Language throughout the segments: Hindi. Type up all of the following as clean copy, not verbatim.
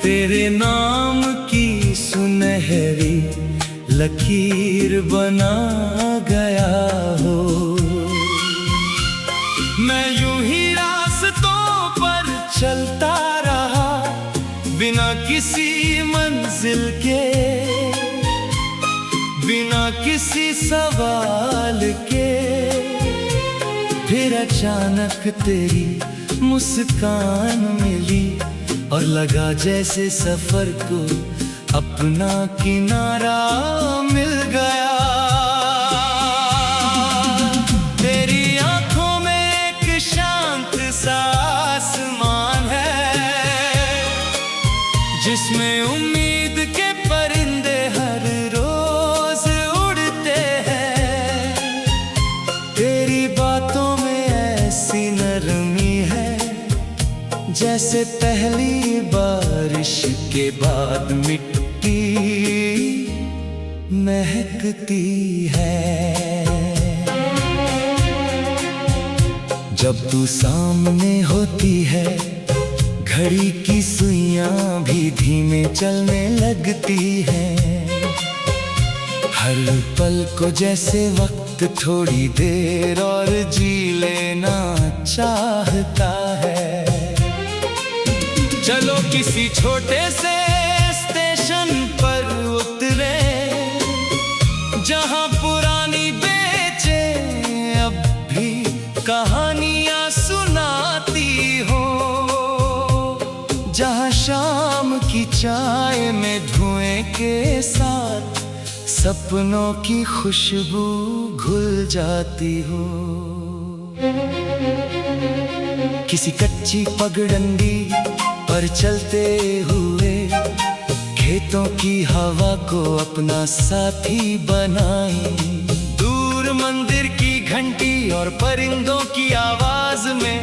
तेरे नाम की सुनहरी लकीर बना गया हो। मैं यूं ही रास्तों पर चलता रहा बिना किसी मंजिल के, बिना किसी सवाल के। फिर अचानक तेरी मुस्कान मिली और लगा जैसे सफर को अपना किनारा मिल गया। तेरी आंखों में एक शांत सा आसमान है जिसमें उम्मीद के परिंदे हर रोज उड़ते हैं। तेरी बातों में ऐसी नरमी है जैसे पहली बारिश के बाद मिट्टी महकती है। जब तू सामने होती है घड़ी की सुइयां भी धीमे चलने लगती हैं। हर पल को जैसे वक्त थोड़ी देर और जी लेना चाहता है। चलो किसी छोटे से स्टेशन पर उतरे जहां पुरानी बेचैन अब भी कहानियां सुनाती हो, जहां शाम की चाय में धुएं के साथ सपनों की खुशबू घुल जाती हो। किसी कच्ची पगडंडी पर चलते हुए खेतों की हवा को अपना साथी बनाए। दूर मंदिर की घंटी और परिंदों की आवाज में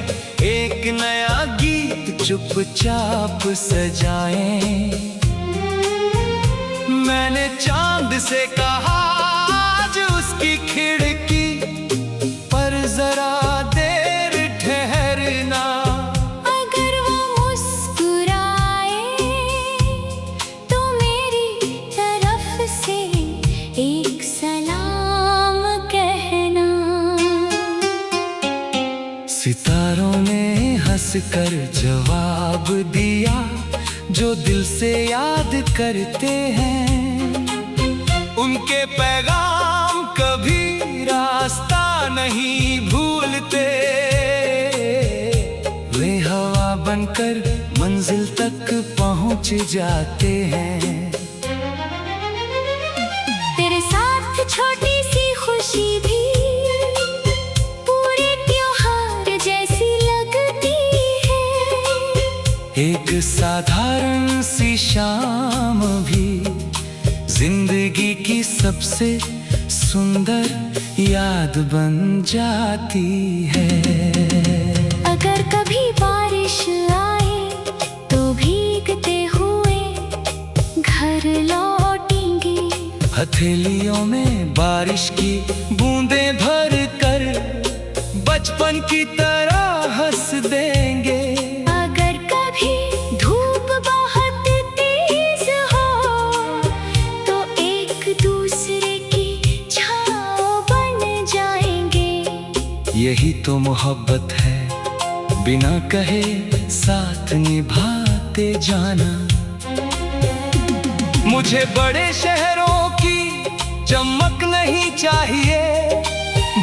एक नया गीत चुपचाप सजाएं। मैंने चांद से कहा आज उसकी खिड़की पर जरा देर ठहरना। अगर वो मुस्कुराए तो मेरी तरफ से एक सलाम कहना। सितारों ने हंसकर जवाब दिया जो दिल से याद करते हैं। उनके पैगाम कभी रास्ता नहीं भूलते। वे हवा बनकर मंजिल तक पहुंच जाते हैं। तेरे साथ छोटी सी खुशी भी पूरे त्योहार जैसी लगती है। एक साधारण सी शाम भी जिंदगी की सबसे सुंदर याद बन जाती है। अगर कभी बारिश आए तो भीगते हुए घर लौटेंगे। हथेलियों में बारिश की बूंदें भर कर बचपन की तरह हंस देंगे। अगर कभी धूप बहुत तेज हो तो एक दूसरे की छाँव बन जाएंगे। यही तो मोहब्बत है बिना कहे साथ निभाते जाना। मुझे बड़े शहरों की चमक नहीं चाहिए,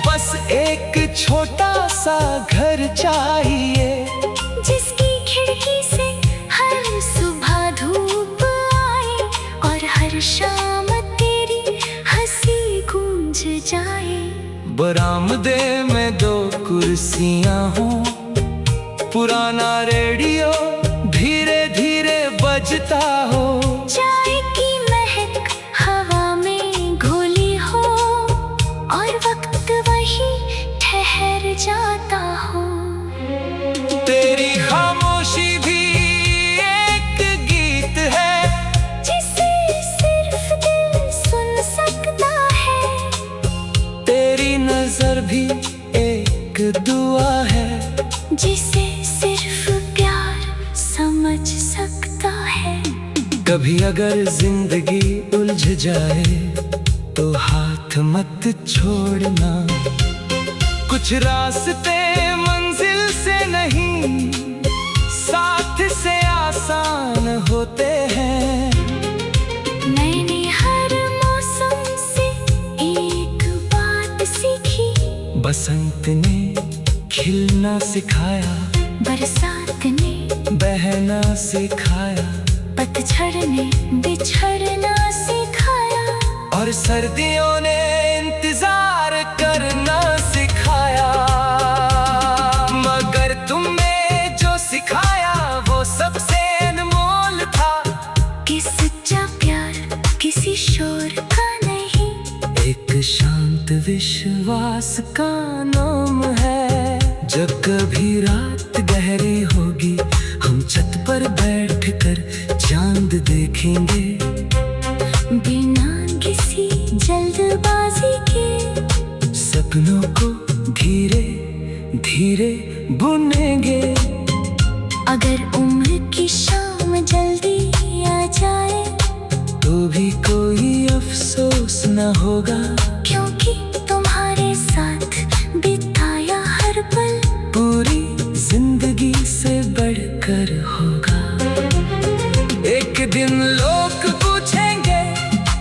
बस एक छोटा सा घर चाहिए जिसकी खिड़की से हर सुबह धूप आए और हर शाम तेरी हंसी गूंज जाए। बरामदे में दो कुर्सियां हों, पुराना रेडियो धीरे धीरे बजता हो। चाय की महक हवा में घुली हो और वक्त वही ठहर जाता हो। तेरी खामोशी भी एक गीत है जिसे सिर्फ दिल सुन सकता है। तेरी नजर भी एक दुआ है जिसे सिर्फ प्यार समझ सकता है। कभी अगर जिंदगी उलझ जाए तो हाथ मत छोड़ना। कुछ रास्ते मंजिल से नहीं, साथ से आसान होते हैं। मैंने हर मौसम से एक बात सीखी। बसंत ने खिलना सिखाया, बरसात ने बहना सिखाया, पतझड़ ने बिछड़ना सिखाया, और सर्दियों ने इंतजार करना सिखाया। मगर तुमने जो सिखाया वो सबसे अनमोल था, कि सच्चा प्यार किसी शोर का नहीं, एक शांत विश्वास का नाम है। जब कभी रात गहरी होगी, हम छत पर बैठकर चांद देखेंगे, बिना किसी जल्दबाजी के सपनों को धीरे धीरे बुनेंगे। अगर उम्र की शाम जल्दी आ जाए तो भी कोई अफसोस न होगा, क्योंकि तुम्हारे साथ बिताया हर पल पूरी जिंदगी से बढ़कर होगा। एक दिन लोग पूछेंगे,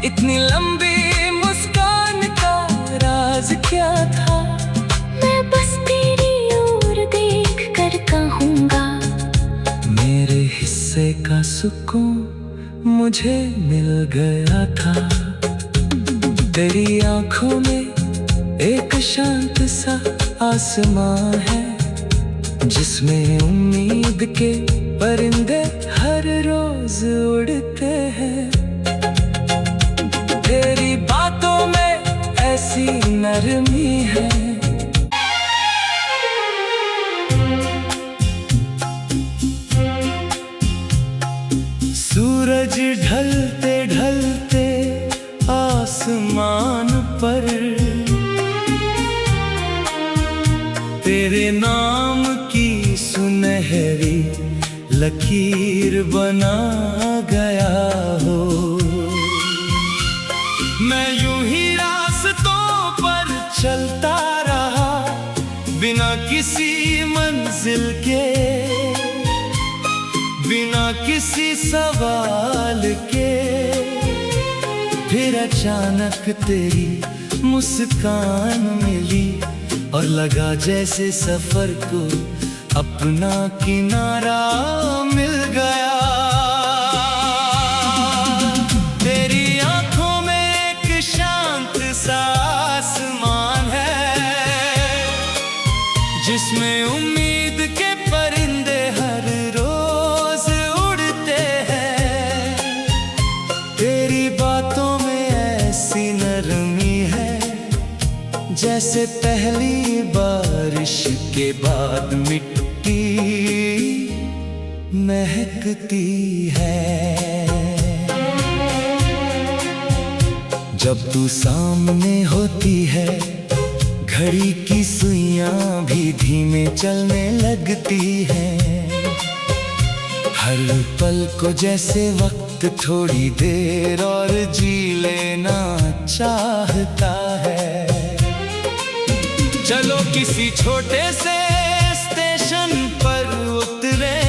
इतनी लंबी मुस्कान का राज क्या था। मैं बस तेरी ओर देख कर कहूँगा, मेरे हिस्से का सुकून मुझे मिल गया था। तेरी आंखों में एक शांत सा आसमां है, जिसमें उम्मीद के परिंदे हर रोज उड़ते हैं। तेरी बातों में ऐसी नरमी है, सूरज ढलते ढलते आसमान पर तेरे नाम की सुनहरी लकीर बना गया हो। मैं यूं ही रास्तों पर चलता रहा, बिना किसी मंजिल के, बिना किसी सवाल के। फिर अचानक तेरी मुस्कान मिली, और लगा जैसे सफर को अपना किनारा मिल गया। तेरी आंखों में एक शांत सा आसमान है, जिसमें उम्मीद के परिंदे हर रोज उड़ते हैं। तेरी बातों में ऐसी नरमी है, जैसे पहली बारिश के बाद मिट्टी महकती है। जब तू सामने होती है, घड़ी की सुइयां भी धीमे चलने लगती हैं। हर पल को जैसे वक्त थोड़ी देर और जी लेना चाहता है। चलो किसी छोटे से स्टेशन पर उतरे,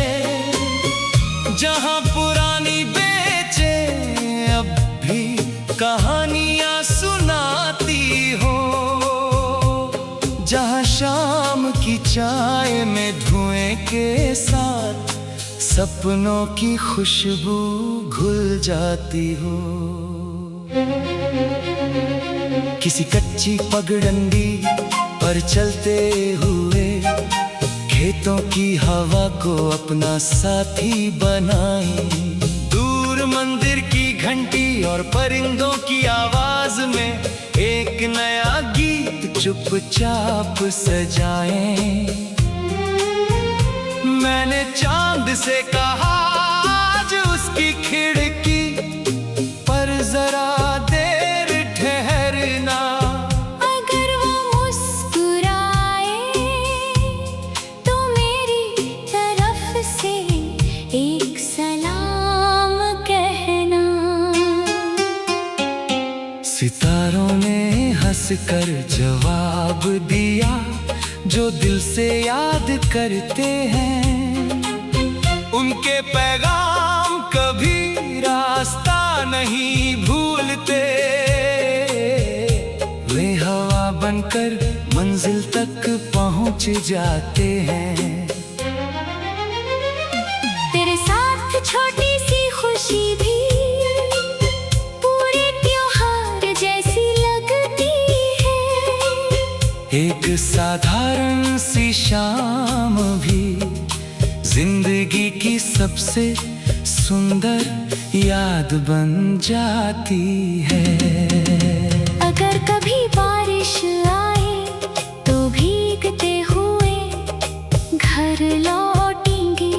जहां पुरानी बेचैन अब भी कहानियां सुनाती हो, जहां शाम की चाय में धुएं के साथ सपनों की खुशबू घुल जाती हो। किसी कच्ची पगडंडी पर चलते हुए, खेतों की हवा को अपना साथी बनाए। दूर मंदिर की घंटी और परिंदों की आवाज में एक नया गीत चुपचाप सजाएं। मैंने चांद से कहा आज उसकी खिड़की पर जरा देर ठहरना। अगर वो मुस्कुराए तो मेरी तरफ से एक सलाम कहना। सितारों ने हंसकर जवाब दिया, जो दिल से याद करते हैं। उनके पैगाम कभी रास्ता नहीं भूलते, वे हवा बनकर मंजिल तक पहुंच जाते हैं। तेरे साथ छोटी सी खुशी भी पूरे त्योहार जैसी लगती है। एक साधारण सी शाम भी जिंदगी की सबसे सुंदर याद बन जाती है। अगर कभी बारिश आए तो भीगते हुए घर लौटेंगे।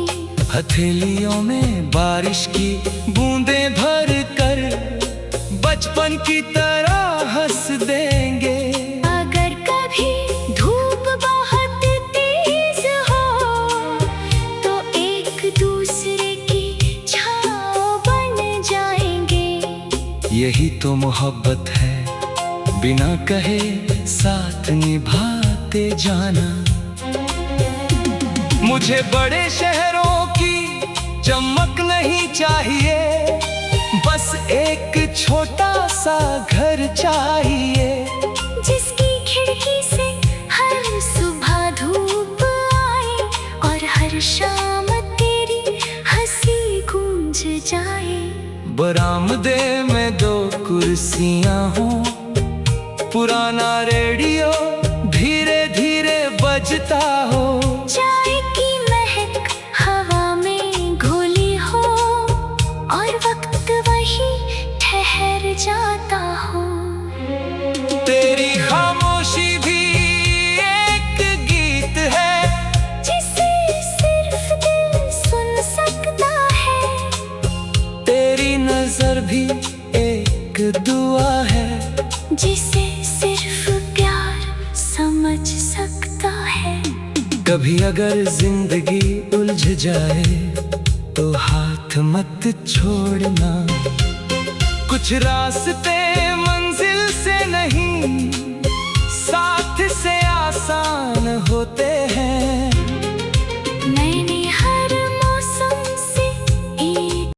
हथेलियों में बारिश की बूंदें भर कर बचपन की तरह हंस देंगे। अगर कभी धूप बहुत तेज हो तो एक दूसरे की छाँव बन जाएंगे। यही तो मोहब्बत है, बिना कहे साथ निभाते जाना। मुझे बड़े शहरों की चमक नहीं चाहिए, बस एक छोटा सा घर चाहिए। जिसकी खिड़की से हर सुबह धूप आए और हर शाम तेरी हंसी गूंज जाए। बरामदे में 2 कुर्सियां हों, पुराना रेडियो धीरे धीरे बजता हो। चाय की महक हवा में घुली हो और वक्त वही ठहर जाता हो। तेरी खामोशी भी एक गीत है, जिसे सिर्फ दिल सुन सकता है। तेरी नजर भी एक दुआ है, जिसे सिर्फ प्यार समझ सकता है। कभी अगर जिंदगी उलझ जाए तो हाथ मत छोड़ना, कुछ रास्ते